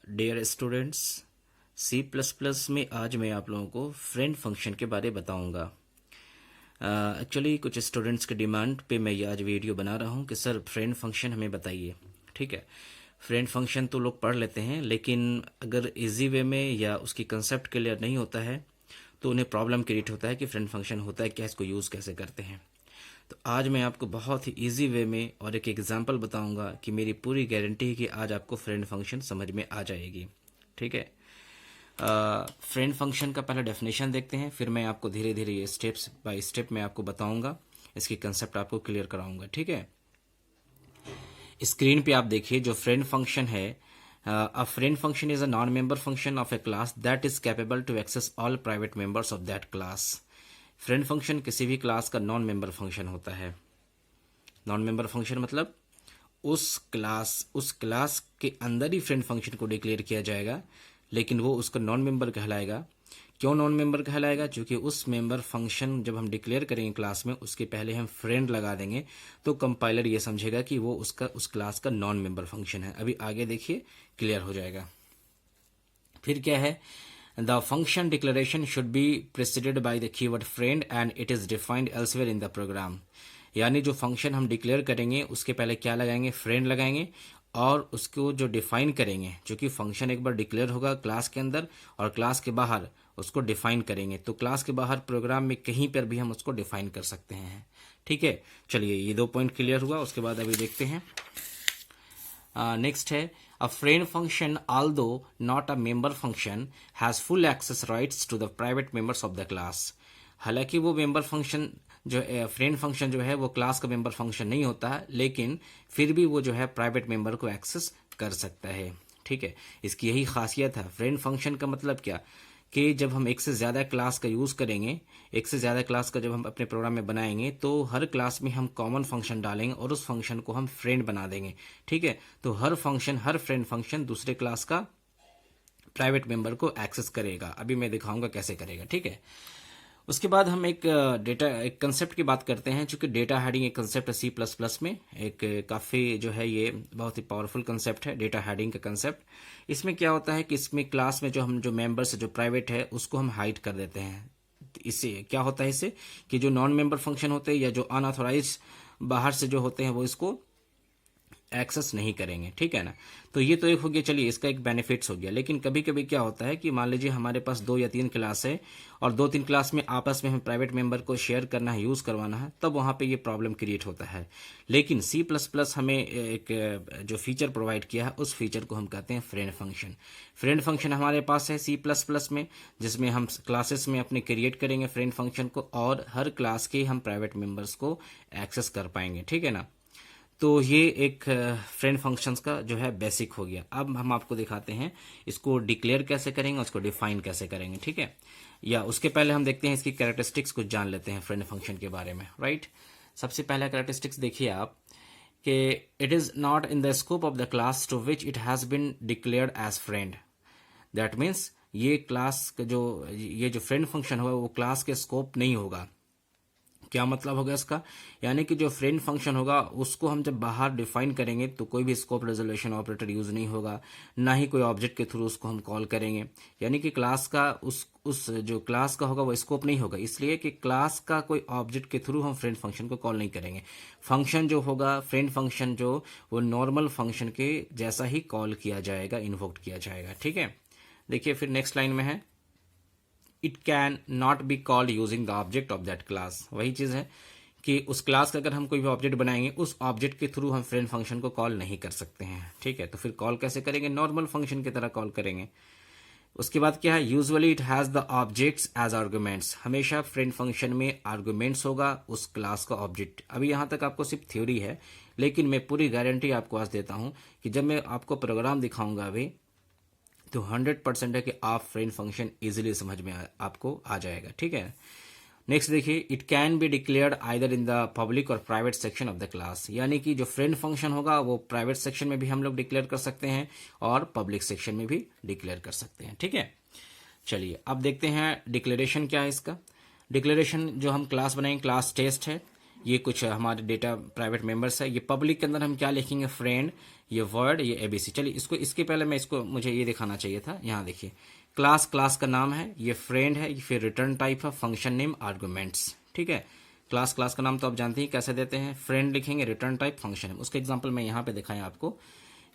Dear students, C plus plus में आज मैं आप लोगों को फ्रेंड फंक्शन के बारे बताऊंगा। एक्चुअली कुछ स्टूडेंट्स के डिमांड पे मैं ये आज वीडियो बना रहा हूँ कि सर फ्रेंड फंक्शन हमें बताइए। ठीक है, फ्रेंड फंक्शन तो लोग पढ़ लेते हैं, लेकिन अगर इजी वे में या उसकी कंसेप्ट क्लियर नहीं होता है तो उन्हें प्रॉब्लम क्रिएट होता है कि फ्रेंड फंक्शन होता है क्या, इसको यूज़ कैसे करते हैं। तो आज मैं आपको बहुत ही इजी वे में और एक एग्जांपल बताऊंगा कि मेरी पूरी गारंटी है कि आज आपको फ्रेंड फंक्शन समझ में आ जाएगी। ठीक है, फ्रेंड फंक्शन का पहला डेफिनेशन देखते हैं, फिर मैं आपको धीरे धीरे ये स्टेप्स बाय स्टेप मैं आपको बताऊंगा, इसकी कंसेप्ट आपको क्लियर कराऊंगा। ठीक है, स्क्रीन पे आप देखिए जो फ्रेंड फंक्शन है, a friend function is a non member function of a class that is capable to access all private members of that class. Friend function किसी भी क्लास का नॉन मेंबर फंक्शन होता है। नॉन मेंबर फंक्शन मतलब उस class के अंदर ही friend function को डिक्लेयर किया जाएगा, लेकिन वो उसका नॉन मेंबर कहलाएगा। क्यों नॉन मेंबर कहलाएगा? क्योंकि उस मेंबर फंक्शन जब हम डिक्लेयर करेंगे क्लास में, उसके पहले हम फ्रेंड लगा देंगे तो कंपाइलर ये समझेगा कि वो उस क्लास का नॉन मेंबर फंक्शन है। अभी आगे देखिए, क्लियर हो जाएगा। फिर क्या है, the function declaration should be preceded by the keyword friend and it is defined elsewhere in the program. यानी जो फंक्शन हम डिक्लेयर करेंगे उसके पहले क्या लगाएंगे, फ्रेंड लगाएंगे, और उसको जो डिफाइन करेंगे, जो कि फंक्शन एक बार डिक्लेयर होगा क्लास के अंदर और क्लास के बाहर उसको डिफाइन करेंगे, तो क्लास के बाहर प्रोग्राम में कहीं पर भी हम उसको डिफाइन कर सकते हैं। ठीक है, चलिए ये 2 पॉइंट क्लियर हुआ। उसके बाद अभी देखते हैं नेक्स्ट है, a friend function although not a member function has full access rights to the private members of the class. हालांकि वो मेंबर फंक्शन जो फ्रेंड फंक्शन जो है वो क्लास का मेंबर फंक्शन नहीं होता है, लेकिन फिर भी वो जो है प्राइवेट मेंबर को एक्सेस कर सकता है। ठीक है, इसकी यही खासियत है। फ्रेंड फंक्शन का मतलब क्या कि जब हम एक से ज़्यादा क्लास का यूज़ करेंगे, एक से ज़्यादा क्लास का जब हम अपने प्रोग्राम में बनाएंगे तो हर क्लास में हम कॉमन फंक्शन डालेंगे और उस फंक्शन को हम फ्रेंड बना देंगे। ठीक है, तो हर फ्रेंड फंक्शन दूसरे क्लास का प्राइवेट मेंबर को एक्सेस करेगा। अभी मैं दिखाऊंगा कैसे करेगा। ठीक है, उसके बाद हम एक कंसेप्ट की बात करते हैं। चूंकि डेटा हेडिंग एक कंसेप्ट है सी प्लस प्लस में, एक काफ़ी जो है ये बहुत ही पावरफुल कंसेप्ट है डेटा हेडिंग का कंसेप्ट। इसमें क्या होता है कि इसमें क्लास में जो मेंबर्स जो प्राइवेट है उसको हम हाइड कर देते हैं। इससे क्या होता है, इससे कि जो नॉन मेंबर फंक्शन होते हैं या जो अनऑथोराइज बाहर से जो होते हैं वो इसको एक्सेस नहीं करेंगे। ठीक है ना, तो ये तो एक हो गया, चलिए इसका एक बेनिफिट्स हो गया। लेकिन कभी कभी क्या होता है कि मान लीजिए हमारे पास 2 या 3 क्लास है और 2-3 क्लास में आपस में हम प्राइवेट मेंबर को शेयर करना है, यूज़ करवाना है, तब वहाँ पे ये प्रॉब्लम क्रिएट होता है। लेकिन सी प्लस प्लस हमें एक जो फीचर प्रोवाइड किया है उस फीचर को हम कहते हैं फ्रेंड फंक्शन। फ्रेंड फंक्शन हमारे पास है सी प्लस प्लस में, जिसमें हम क्लासेस में अपने क्रिएट करेंगे फ्रेंड फंक्शन को और हर क्लास के हम प्राइवेट मेंबर्स को एक्सेस कर पाएंगे। ठीक है ना, तो ये एक फ्रेंड फंक्शंस का जो है बेसिक हो गया। अब हम आपको दिखाते हैं इसको डिक्लेयर कैसे करेंगे, उसको डिफाइन कैसे करेंगे। ठीक है, या उसके पहले हम देखते हैं इसकी कैरेक्टरिस्टिक्स कुछ जान लेते हैं फ्रेंड फंक्शन के बारे में। राइट, सबसे पहला कैरेक्टरिस्टिक्स देखिए आप कि it is not in the scope of the class to which it has been declared as friend. That means ये क्लास का ये जो फ्रेंड फंक्शन होगा वो क्लास के स्कोप नहीं होगा। क्या मतलब होगा इसका, यानी कि जो फ्रेंड फंक्शन होगा उसको हम जब बाहर डिफाइन करेंगे तो कोई भी स्कोप रेजोल्यूशन ऑपरेटर यूज नहीं होगा, ना ही कोई ऑब्जेक्ट के थ्रू उसको हम कॉल करेंगे। यानी कि क्लास का उस जो क्लास का होगा वो स्कोप नहीं होगा, इसलिए कि क्लास का कोई ऑब्जेक्ट के थ्रू हम फ्रेंड फंक्शन को कॉल नहीं करेंगे। फंक्शन जो होगा फ्रेंड फंक्शन जो वो नॉर्मल फंक्शन के जैसा ही कॉल किया जाएगा, इन्वोक्ड किया जाएगा। ठीक है, देखिए फिर नेक्स्ट लाइन में है, it can not be called using the object of that class. वही चीज़ है कि उस क्लास का अगर हम कोई भी ऑब्जेक्ट बनाएंगे उस ऑब्जेक्ट के थ्रू हम फ्रेंड फंक्शन को कॉल नहीं कर सकते हैं। ठीक है, तो फिर कॉल कैसे करेंगे, नॉर्मल फंक्शन की तरह कॉल करेंगे। उसके बाद क्या है, usually it has the objects as arguments. हमेशा फ्रेंड फंक्शन में आर्गुमेंट्स होगा उस क्लास का ऑब्जेक्ट। अभी यहाँ तक आपको सिर्फ थ्योरी है, लेकिन मैं पूरी गारंटी आपको आज देता हूँ कि जब मैं आपको प्रोग्राम दिखाऊंगा अभी तो 100% है कि आप फ्रेंड फंक्शन इजीली समझ में आपको आ जाएगा। ठीक है, नेक्स्ट देखिए, it can be declared either in the public और private section of the class. यानी कि जो फ्रेंड फंक्शन होगा वो प्राइवेट सेक्शन में भी हम लोग डिक्लेयर कर सकते हैं और पब्लिक सेक्शन में भी डिक्लेयर कर सकते हैं। ठीक है, चलिए अब देखते हैं डिक्लेरेशन क्या है इसका। डिक्लेरेशन जो हम क्लास बनाएंगे, क्लास टेस्ट है, ये कुछ हमारे डेटा प्राइवेट मेंबर्स है। ये पब्लिक के अंदर हम क्या लिखेंगे, फ्रेंड, ये वर्ड, ये एबीसी। चलिए इसको, इसके पहले मैं इसको, मुझे ये दिखाना चाहिए था। यहाँ देखिए, क्लास, क्लास का नाम है, ये फ्रेंड है, फिर रिटर्न टाइप है, फंक्शन नेम, आर्गुमेंट्स। ठीक है, क्लास, क्लास का नाम तो आप जानते हैं कैसे देते हैं, फ्रेंड लिखेंगे, रिटर्न टाइप, फंक्शन नेम। उसका एग्जाम्पल मैं यहाँ पे दिखाया आपको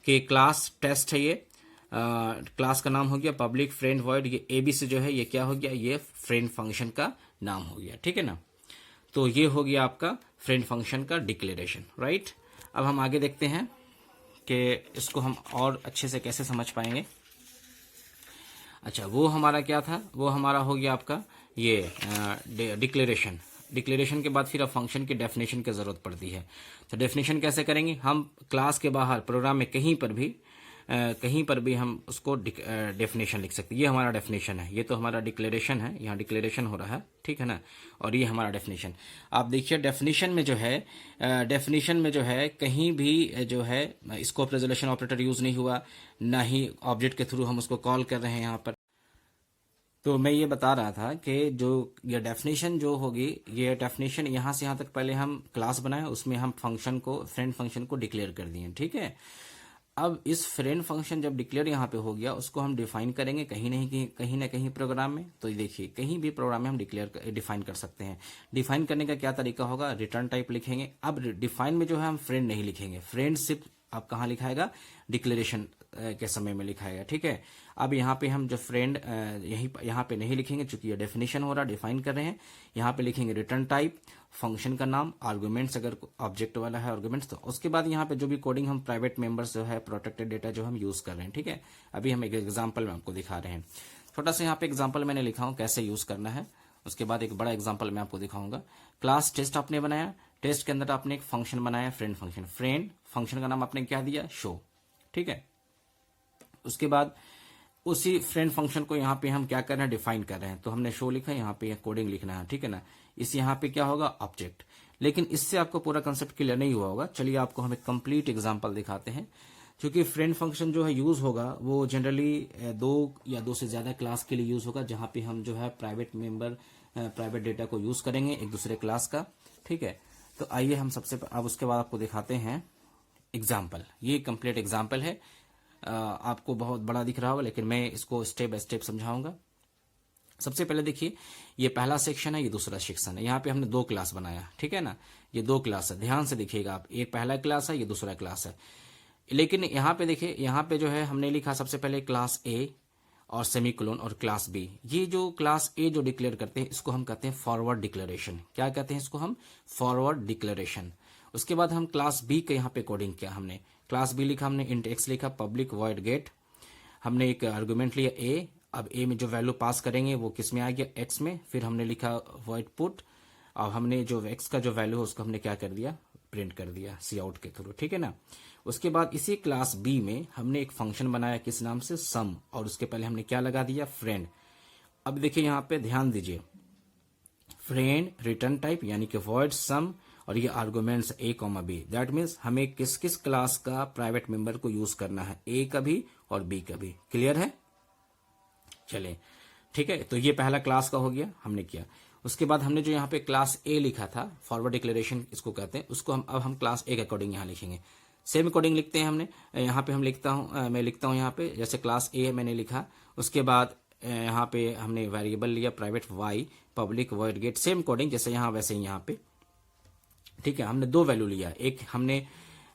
कि क्लास टेस्ट है, ये क्लास का नाम हो गया, पब्लिक फ्रेंड वर्ड, ये एबीसी जो है ये क्या हो गया, ये फ्रेंड फंक्शन का नाम हो गया। ठीक है ना, तो ये हो गया आपका फ्रेंड फंक्शन का डिक्लेरेशन, राइट। अब हम आगे देखते हैं कि इसको हम और अच्छे से कैसे समझ पाएंगे। अच्छा, वो हमारा क्या था, वो हमारा हो गया आपका ये डिक्लेरेशन। डिक्लेरेशन के बाद फिर अब फंक्शन की डेफिनेशन की जरूरत पड़ती है। तो डेफिनेशन कैसे करेंगे, हम क्लास के बाहर प्रोग्राम में कहीं पर भी हम उसको डेफिनेशन लिख सकते हैं। ये हमारा डेफिनेशन है, ये तो हमारा डिक्लेरेशन है, यहाँ डिक्लेरेशन हो रहा है, ठीक है ना, और ये हमारा डेफिनेशन। आप देखिए डेफिनेशन में जो है कहीं भी जो है स्कोप रेजोल्यूशन ऑपरेटर यूज नहीं हुआ, ना ही ऑब्जेक्ट के थ्रू हम उसको कॉल कर रहे हैं यहाँ पर। तो मैं ये बता रहा था कि जो ये डेफिनेशन जो होगी, ये डेफिनेशन यहाँ से यहाँ तक पहले हम क्लास बनाए, उसमें हम फंक्शन को, फ्रेंड फंक्शन को डिक्लेयर कर दिए, ठीक है। अब इस फ्रेंड फंक्शन जब डिक्लेयर यहाँ पे हो गया, उसको हम डिफाइन करेंगे कहीं ना कहीं प्रोग्राम में। तो देखिए कहीं भी प्रोग्राम में हम डिफाइन कर सकते हैं। डिफाइन करने का क्या तरीका होगा, रिटर्न टाइप लिखेंगे। अब डिफाइन में जो है हम फ्रेंड नहीं लिखेंगे, फ्रेंड सिर्फ आप कहाँ लिखाएगा, डिक्लेरेशन के समय में लिखाएगा, ठीक है। अब यहाँ पे हम जो फ्रेंड यहाँ पे नहीं लिखेंगे, चूंकि ये डेफिनेशन हो रहा, डिफाइन कर रहे हैं। यहाँ पे लिखेंगे रिटर्न टाइप, फंक्शन का नाम, आर्गुमेंट्स, अगर ऑब्जेक्ट वाला है आर्गुमेंट्स, तो उसके बाद यहाँ पे जो भी कोडिंग हम प्राइवेट मेंबर्स जो है, प्रोटेक्टेड डेटा जो हम यूज कर रहे हैं, ठीक है। अभी हम एक एग्जाम्पल में आपको दिखा रहे हैं, छोटा सा यहाँ पे एग्जाम्पल मैंने लिखा हूँ कैसे यूज करना है। उसके बाद एक बड़ा एग्जाम्पल मैं आपको दिखाऊंगा। क्लास टेस्ट आपने बनाया, टेस्ट के अंदर आपने एक फंक्शन बनाया, फ्रेंड फंक्शन। फ्रेंड फंक्शन का नाम आपने क्या दिया, शो, ठीक है। उसके बाद उसी फ्रेंड फंक्शन को यहाँ पे हम क्या कर रहे हैं, डिफाइन कर रहे हैं। तो हमने शो लिखा है, यहाँ पे कोडिंग लिखना है, ठीक है ना। इस यहाँ पे क्या होगा, ऑब्जेक्ट। लेकिन इससे आपको पूरा कंसेप्ट क्लियर नहीं हुआ होगा। चलिए आपको हम एक कंप्लीट एग्जांपल दिखाते हैं। क्योंकि फ्रेंड फंक्शन जो है यूज होगा वो जनरली 2 या 2 से ज्यादा क्लास के लिए यूज होगा, जहां पे हम जो है प्राइवेट डेटा को यूज करेंगे एक दूसरे क्लास का, ठीक है। तो आइए हम अब उसके बाद आपको दिखाते हैं एग्जाम्पल। ये कंप्लीट एग्जाम्पल है। आपको बहुत बड़ा दिख रहा होगा, लेकिन मैं इसको स्टेप बाय स्टेप समझाऊंगा। सबसे पहले देखिए, ये पहला सेक्शन है, ये दूसरा सेक्शन है। यहाँ पे हमने 2 क्लास बनाया, ठीक है ना। ये 2 क्लास है, ध्यान से देखिएगा आप, एक पहला क्लास है, ये दूसरा क्लास है। लेकिन यहाँ पे देखिए, यहाँ पे जो है हमने लिखा सबसे पहले क्लास ए और सेमीकोलन और क्लास बी। ये जो क्लास ए जो डिक्लेयर करते हैं, इसको हम कहते हैं फॉरवर्ड डिक्लेरेशन। क्या कहते हैं इसको हम, फॉरवर्ड डिक्लेरेशन। उसके बाद हम क्लास बी के यहाँ पे कोडिंग किया, हमने क्लास बी लिखा, हमने इंट एक्स लिखा, पब्लिक वॉइड गेट, हमने एक आर्गुमेंट लिया ए। अब ए में जो वैल्यू पास करेंगे वो किस में आ गया, एक्स में। फिर हमने लिखा वॉइड पुट, और हमने जो एक्स का जो वैल्यू है उसको हमने क्या कर दिया, प्रिंट कर दिया सी आउट के थ्रू, ठीक है ना। उसके बाद इसी क्लास बी में हमने एक फंक्शन बनाया, किस नाम से, सम, और उसके पहले हमने क्या लगा दिया, फ्रेंड। अब देखिए यहाँ पे ध्यान दीजिए, फ्रेंड रिटर्न टाइप यानी कि वॉइड सम, और ये arguments a comma b. That means हमें किस किस क्लास का प्राइवेट मेंबर को यूज करना है, ए का भी और बी का भी। क्लियर है, चलिए ठीक है। तो ये पहला क्लास का हो गया, हमने किया। उसके बाद हमने जो यहाँ पे क्लास ए लिखा था, फॉरवर्ड डिक्लेरेशन इसको कहते हैं, उसको हम क्लास ए के अकॉर्डिंग यहाँ लिखेंगे। सेम कोडिंग लिखते हैं हमने, यहाँ पे मैं लिखता हूँ यहाँ पे, जैसे क्लास ए मैंने लिखा। उसके बाद यहाँ पे हमने वेरिएबल लिया private y, public void get, same coding जैसे यहाँ वैसे ही यहाँ पे, ठीक है। हमने 2 वैल्यू लिया, एक हमने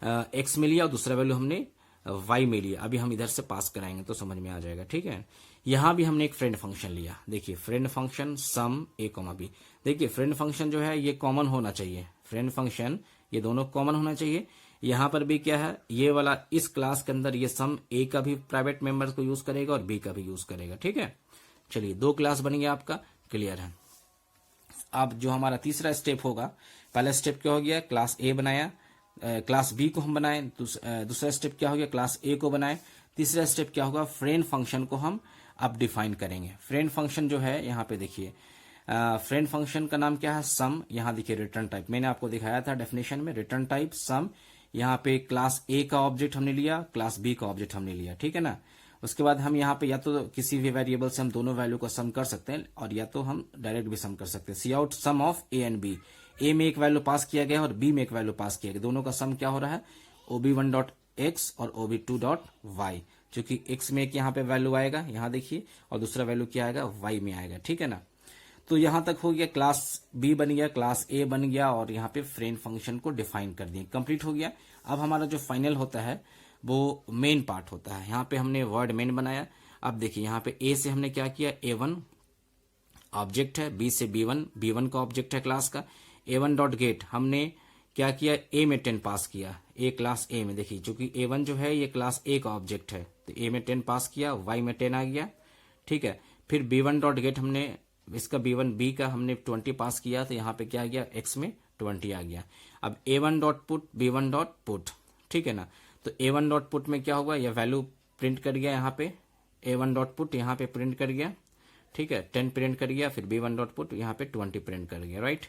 एक्स में लिया और दूसरा वैल्यू हमने वाई में लिया। अभी हम इधर से पास कराएंगे तो समझ में आ जाएगा, ठीक है। यहां भी हमने एक फ्रेंड फंक्शन लिया, देखिए फ्रेंड फंक्शन सम ए कॉमा बी। देखिए फ्रेंड फंक्शन जो है ये कॉमन होना चाहिए, फ्रेंड फंक्शन ये दोनों कॉमन होना चाहिए। यहां पर भी क्या है, ये वाला इस क्लास के अंदर ये सम ए का भी प्राइवेट मेंबर्स को यूज करेगा और बी का भी यूज करेगा, ठीक है। चलिए 2 क्लास बन गया आपका, क्लियर है। अब जो हमारा तीसरा स्टेप होगा, पहला स्टेप क्या हो गया, क्लास ए बनाया, क्लास बी को हम बनाए। दूसरा स्टेप क्या हो गया, क्लास ए को बनाए। तीसरा स्टेप क्या होगा, फ्रेंड फंक्शन को हम अब डिफाइन करेंगे। फ्रेंड फंक्शन जो है यहाँ पे देखिए, फ्रेंड फंक्शन का नाम क्या है, सम। यहाँ देखिए रिटर्न टाइप मैंने आपको दिखाया था डेफिनेशन में, रिटर्न टाइप सम। यहाँ पे क्लास ए का ऑब्जेक्ट हमने लिया, क्लास बी का ऑब्जेक्ट हमने लिया, ठीक है ना। उसके बाद हम यहाँ पे या तो किसी भी वेरिएबल से हम दोनों वैल्यू को सम कर सकते हैं, और या तो हम डायरेक्ट भी सम कर सकते हैं। See out sum of a and b, a में एक वैल्यू पास किया गया और बी में एक वैल्यू पास किया गया, दोनों का सम क्या हो रहा है ob1 डॉट एक्स और ob2 डॉट वाई, क्योंकि एक्स में एक यहाँ पे वैल्यू आएगा, यहाँ देखिए, और दूसरा वैल्यू क्या आएगा वाई में आएगा, ठीक है ना। तो यहां तक हो गया, क्लास बी बन गया, क्लास ए बन गया, और यहाँ पे फ्रेंड फंक्शन को डिफाइन कर दिए, कंप्लीट हो गया। अब हमारा जो फाइनल होता है वो मेन पार्ट होता है। यहाँ पे हमने वर्ड मेन बनाया। अब देखिए यहाँ पे ए से हमने क्या किया, A1 ऑब्जेक्ट है, बी से B1 का ऑब्जेक्ट है क्लास का। A1 डॉट गेट हमने क्या किया, ए में 10 पास किया, ए क्लास ए में, देखिए चूंकि A1 जो है ये क्लास ए का ऑब्जेक्ट है, तो ए में 10 पास किया, वाई में 10 आ गया, ठीक है। फिर B1 डॉट गेट हमने इसका B1 बी का हमने 20 पास किया, तो यहाँ पे क्या आ गया, एक्स में 20 आ गया। अब A1 dot put B1 dot put, ठीक है ना। तो A1 डॉट पुट में क्या होगा, यह वैल्यू प्रिंट कर गया, यहाँ पे A1 डॉट पुट यहाँ पे प्रिंट कर गया, ठीक है, 10 प्रिंट कर गया, फिर B1 डॉट पुट यहाँ पे 20 प्रिंट कर गया, राइट।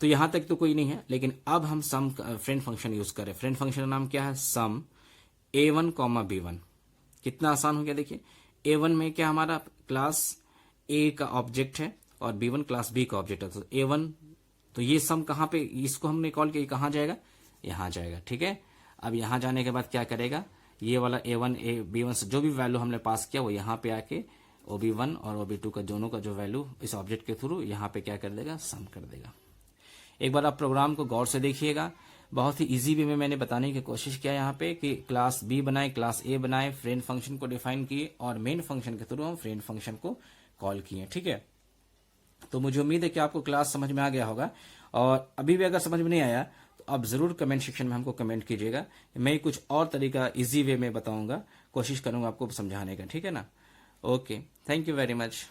तो यहां तक तो कोई नहीं है, लेकिन अब हम सम फ्रेंड फंक्शन यूज करें। फ्रेंड फंक्शन का नाम क्या है, सम A1 कॉमा B1। कितना आसान हो गया, देखिए A1 में क्या हमारा क्लास ए का ऑब्जेक्ट है और B1 क्लास बी का ऑब्जेक्ट है, तो A1, तो ये सम कहाँ पे, इसको हमने कॉल किया, कहाँ जाएगा, यहां जाएगा, ठीक है। अब यहां जाने के बाद क्या करेगा, ये वाला A1 B1 से जो भी वैल्यू हमने पास किया वो यहाँ पे आके OB1 और OB2 का दोनों का जो वैल्यू इस ऑब्जेक्ट के थ्रू यहाँ पे क्या कर देगा, सम कर देगा। एक बार आप प्रोग्राम को गौर से देखिएगा, बहुत ही इजी वे में मैंने बताने की कोशिश किया यहाँ पे कि क्लास बी बनाए, क्लास ए बनाए, फ्रेंड फंक्शन को डिफाइन किए और मेन फंक्शन के थ्रू हम फ्रेंड फंक्शन को कॉल किए, ठीक है। तो मुझे उम्मीद है कि आपको क्लास समझ में आ गया होगा, और अभी भी अगर समझ में नहीं आया तो आप जरूर कमेंट सेक्शन में हमको कमेंट कीजिएगा, मैं कुछ और तरीका इजी वे में बताऊंगा, कोशिश करूंगा आपको समझाने का, ठीक है ना। Okay, thank you very much.